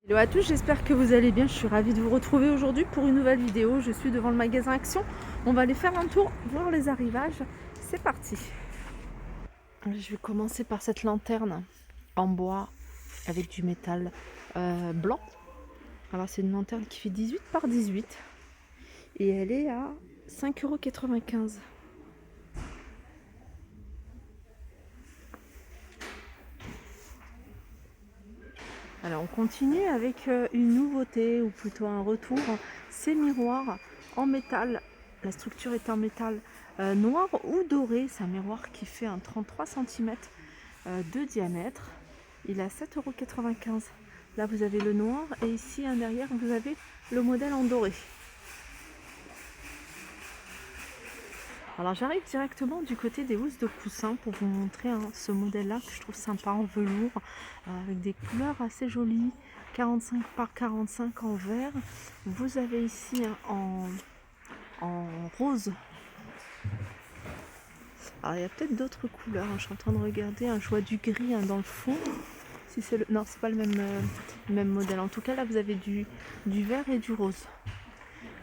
Hello à tous, j'espère que vous allez bien. Je suis ravie de vous retrouver aujourd'hui pour une nouvelle vidéo. Je suis devant le magasin Action. On va aller faire un tour, voir les arrivages. C'est parti. Je vais commencer par cette lanterne en bois avec du métal blanc. Alors c'est une lanterne qui fait 18 par 18 et elle est à 5,95 €. Alors on continue avec une nouveauté ou plutôt un retour, ces miroirs en métal. La structure est en métal noir ou doré. C'est un miroir qui fait un 33 cm de diamètre. Il est à 7,95 €. Là vous avez le noir et ici derrière vous avez le modèle en doré. Alors j'arrive directement du côté des housses de coussin pour vous montrer ce modèle là que je trouve sympa en velours avec des couleurs assez jolies, 45 par 45 en vert. Vous avez ici en rose. Alors il y a peut-être d'autres couleurs, je suis en train de regarder, je vois du gris dans le fond. Si c'est non, c'est pas le même modèle. En tout cas là vous avez du vert et du rose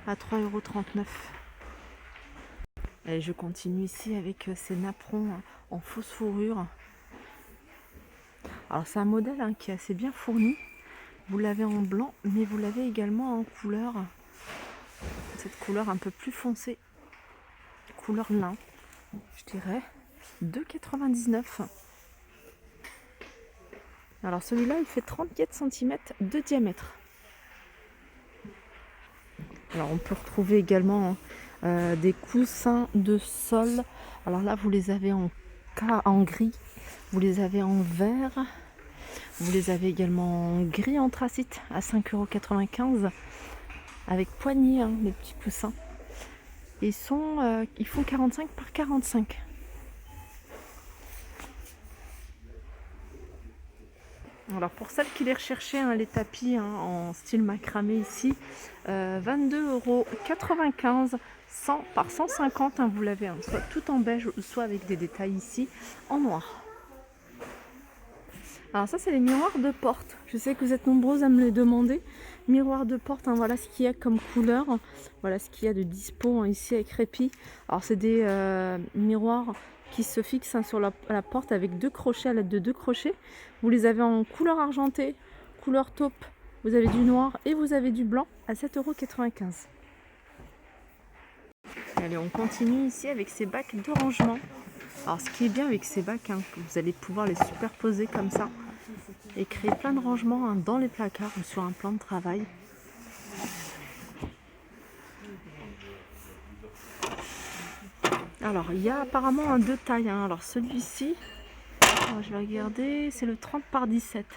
à 3,39 €. Et je continue ici avec ces napperons en fausse fourrure. Alors c'est un modèle qui est assez bien fourni. Vous l'avez en blanc, mais vous l'avez également en couleur. Cette couleur un peu plus foncée. Couleur lin, je dirais. 2,99 €. Alors celui-là, il fait 34 cm de diamètre. Alors on peut retrouver également des coussins de sol. Alors là, vous les avez en gris, vous les avez en vert, vous les avez également en gris anthracite à 5,95 € avec poignée, les petits coussins. Ils font 45 par 45. Alors pour celles qui les recherchaient, les tapis en style macramé ici, 22,95 € 100 par 150, vous l'avez soit tout en beige, soit avec des détails ici en noir. Alors ça c'est les miroirs de porte. Je sais que vous êtes nombreuses à me les demander. Miroirs de porte, voilà ce qu'il y a comme couleur. Voilà ce qu'il y a de dispo ici avec répit. Alors c'est des miroirs qui se fixent sur la porte avec deux crochets, à l'aide de deux crochets. Vous les avez en couleur argentée, couleur taupe. Vous avez du noir et vous avez du blanc à 7,95 €. Allez, on continue ici avec ces bacs de rangement. Alors ce qui est bien avec ces bacs, vous allez pouvoir les superposer comme ça et créer plein de rangements dans les placards ou sur un plan de travail. Alors il y a apparemment deux tailles. Alors celui-ci, je vais regarder, c'est le 30 par 17.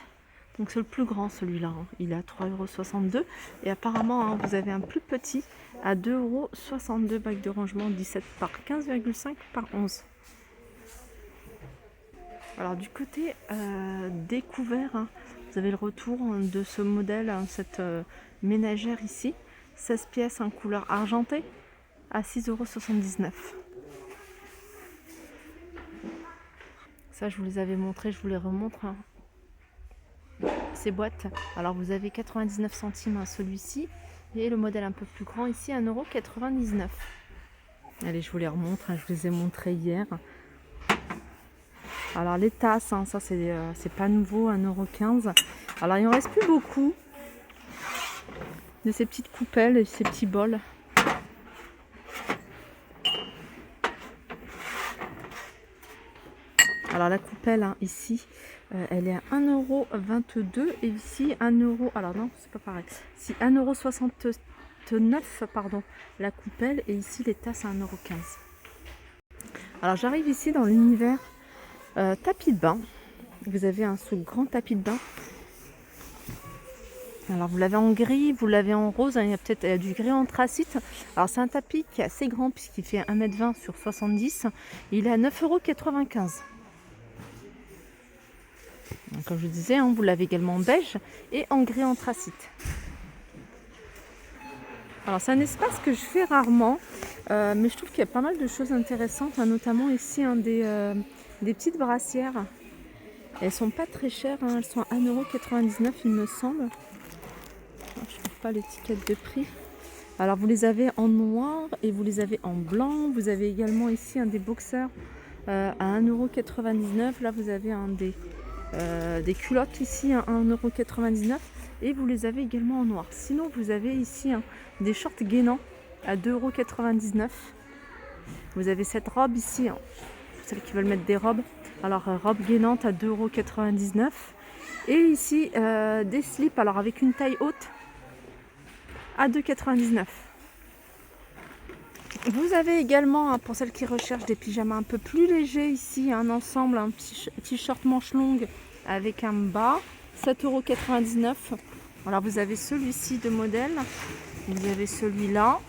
Donc c'est le plus grand celui-là. Il est à 3,62 € et apparemment vous avez un plus petit à 2,62 € bac de rangement 17 par 15,5 par 11. Alors du côté découvert, vous avez le retour de ce modèle, cette ménagère ici, 16 pièces en couleur argentée à 6,79 €. Ça je vous les avais montré, je vous les remontre. Ces boîtes, alors vous avez 99 centimes celui-ci et le modèle un peu plus grand ici 1,99 €. Allez, je vous les remontre, je vous les ai montrés hier. Alors les tasses, ça c'est pas nouveau, 1,15 €. Alors il en reste plus beaucoup de ces petites coupelles et ces petits bols. Alors la coupelle ici, elle est à 1,22 € et ici 1 €. Alors non, c'est pas pareil. Si 1,69 € pardon, la coupelle et ici les tasses à 1,15 €. Alors j'arrive ici dans l'univers tapis de bain. Vous avez ce grand tapis de bain. Alors vous l'avez en gris, vous l'avez en rose, il y a peut-être du gris anthracite. Alors c'est un tapis qui est assez grand puisqu'il fait 1,20 m sur 70. Il est à 9,95 €. Donc, comme je disais, vous l'avez également en beige et en gris anthracite. Alors c'est un espace que je fais rarement, mais je trouve qu'il y a pas mal de choses intéressantes, notamment ici des petites brassières. Elles sont pas très chères, elles sont à 1,99 € il me semble. Je ne trouve pas l'étiquette de prix. Alors vous les avez en noir et vous les avez en blanc. Vous avez également ici un des boxers à 1,99 €. Là vous avez un des culottes ici à 1,99 € et vous les avez également en noir. Sinon vous avez ici des shorts gainants à 2,99 €. Vous avez cette robe ici, pour celles qui veulent mettre des robes. Alors robe gainante à 2,99 €. Et ici des slips, alors avec une taille haute à 2,99 €. Vous avez également, pour celles qui recherchent des pyjamas un peu plus légers, ici un ensemble, un t-shirt manche longue avec un bas, 7,99 €. Alors vous avez celui-ci de modèle, vous avez celui-là.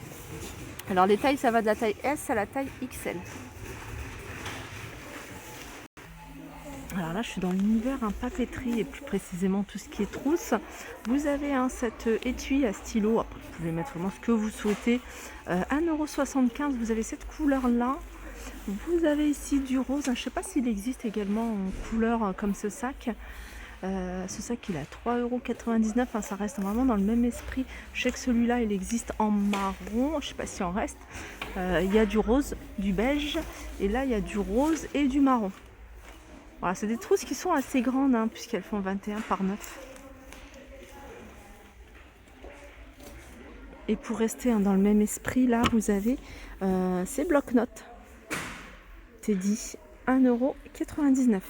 Alors les tailles, ça va de la taille S à la taille XL. Alors là, je suis dans l'univers papeterie et plus précisément tout ce qui est trousse. Vous avez cet étui à stylo. Après, vous pouvez mettre vraiment ce que vous souhaitez. 1,75 €. Vous avez cette couleur-là. Vous avez ici du rose. Je ne sais pas s'il existe également en couleur comme ce sac. Ce sac, il est à 3,99 €. Enfin, ça reste vraiment dans le même esprit. Je sais que celui-là, il existe en marron. Je ne sais pas s'il en reste. Il y a du rose, du beige. Et là, il y a du rose et du marron. Voilà, c'est des trousses qui sont assez grandes, puisqu'elles font 21 par 9. Et pour rester dans le même esprit, là, vous avez ces blocs-notes. Teddy, 1,99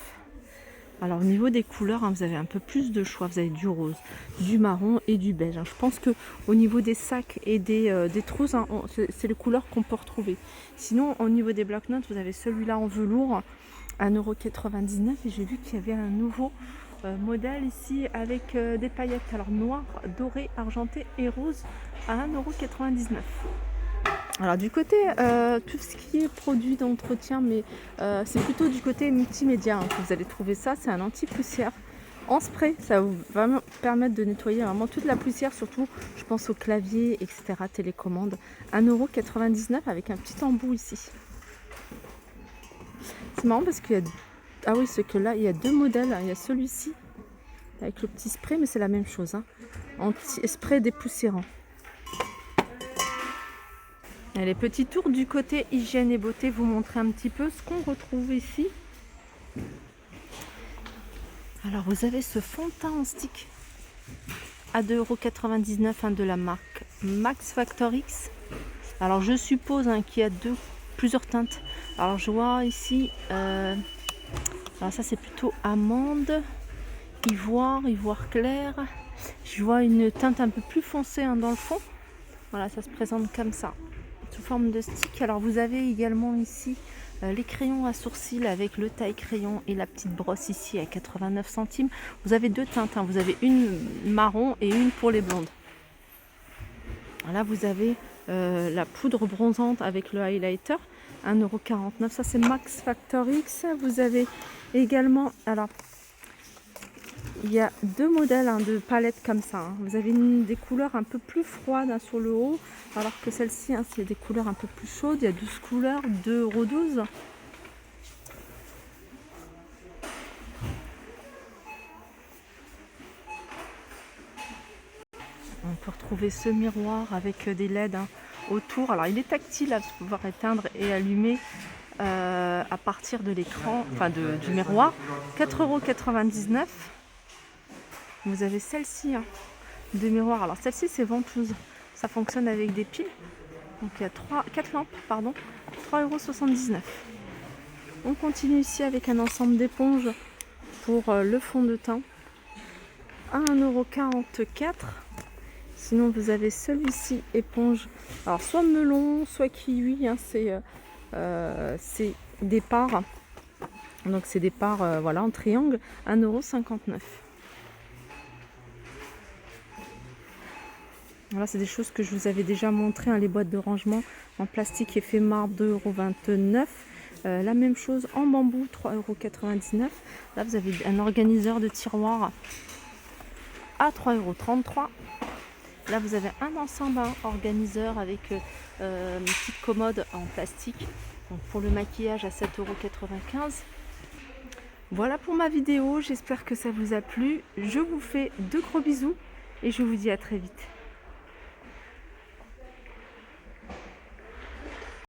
€. Alors, au niveau des couleurs, vous avez un peu plus de choix. Vous avez du rose, du marron et du beige. Je pense qu'au niveau des sacs et des trousses, c'est les couleurs qu'on peut retrouver. Sinon, au niveau des blocs-notes, vous avez celui-là en velours, 1,99 € et j'ai vu qu'il y avait un nouveau modèle ici avec des paillettes, alors noir, doré, argenté et rose à 1,99 €. Alors du côté tout ce qui est produit d'entretien, mais c'est plutôt du côté multimédia que vous allez trouver ça. C'est un anti-poussière en spray, ça va vraiment permettre de nettoyer vraiment toute la poussière, surtout je pense au clavier, etc., télécommande. 1,99 € avec un petit embout ici. C'est marrant parce qu'il y a... Ah oui, c'est que là, il y a deux modèles. Il y a celui-ci avec le petit spray, mais c'est la même chose. Anti-spray dépoussiérant. Et les petits tours du côté hygiène et beauté, vous montrer un petit peu ce qu'on retrouve ici. Alors, vous avez ce fond de teint en stick à 2,99 € de la marque Max Factor X. Alors, je suppose qu'il y a plusieurs teintes. Alors je vois ici, alors ça c'est plutôt amande, ivoire clair. Je vois une teinte un peu plus foncée dans le fond. Voilà, ça se présente comme ça, sous forme de stick. Alors vous avez également ici les crayons à sourcils avec le taille crayon et la petite brosse ici à 89 centimes. Vous avez deux teintes, vous avez une marron et une pour les blondes. Là vous avez la poudre bronzante avec le highlighter, 1,49 €. Ça c'est Max Factor X. Vous avez également, alors il y a deux modèles de palettes comme ça. Vous avez des couleurs un peu plus froides sur le haut, alors que celle-ci c'est des couleurs un peu plus chaudes. Il y a 12 couleurs, 2,12 €. On peut retrouver ce miroir avec des LED autour. Alors il est tactile, pour pouvoir éteindre et allumer à partir de l'écran, enfin du miroir. 4,99 €. Vous avez celle-ci de miroir. Alors celle-ci c'est ventouse. Ça fonctionne avec des piles. Donc il y a 4 lampes, pardon. 3,79 €. On continue ici avec un ensemble d'éponges pour le fond de teint à 1,44 €. Sinon vous avez celui-ci éponge, alors soit melon, soit kiwi, c'est des parts. Donc c'est des parts voilà, en triangle, 1,59 €. Voilà, c'est des choses que je vous avais déjà montré, les boîtes de rangement en plastique effet marbre, 2,29 €. La même chose en bambou, 3,99 €. Là vous avez un organiseur de tiroir à 3,33 €. Là, vous avez un ensemble organiseur avec une petite commode en plastique. Donc, pour le maquillage à 7,95 €. Voilà pour ma vidéo. J'espère que ça vous a plu. Je vous fais de gros bisous et je vous dis à très vite.